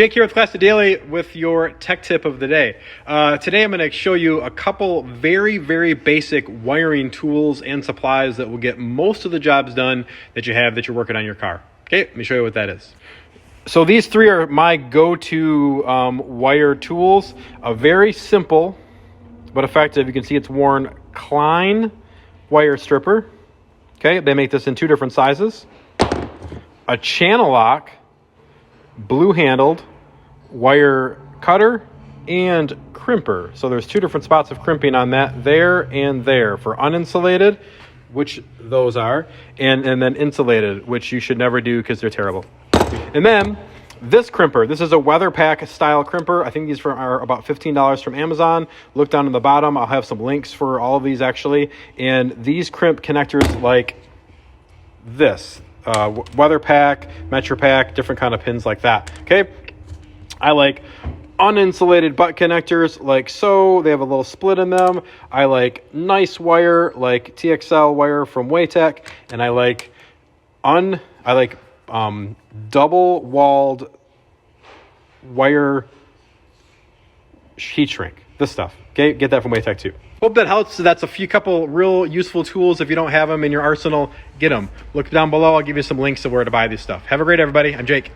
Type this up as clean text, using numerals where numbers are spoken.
Jake here with Classic Daily with your tech tip of the day. Today I'm going to show you a couple very basic wiring tools and supplies that will get most of the jobs done that you're working on your car. Okay, let me show you what that is. So these three are my go-to wire tools. A very simple but effective, you can see it's worn, Klein wire stripper. Okay, they make this in two different sizes. A Channellock blue handled wire cutter and crimper. So there's two different spots of crimping on that, there and there, for uninsulated, which those are, and then insulated, which you should never do because they're terrible. And then this crimper, this is a WeatherPack style crimper. I think these are about $15 from Amazon. Look down in the bottom. I'll have some links for all of these actually. And these crimp connectors like this. WeatherPack, MetroPack, different kind of pins like that. Okay, I like uninsulated butt connectors like so. They have a little split in them. I like nice wire like TXL wire from Waytech, and I like double walled wire heat shrink. This stuff. Okay, get that from Waytech too. Hope that helps. That's a couple real useful tools. If you don't have them in your arsenal, get them. Look down below. I'll give you some links to where to buy this stuff. Have a great day, everybody. I'm Jake.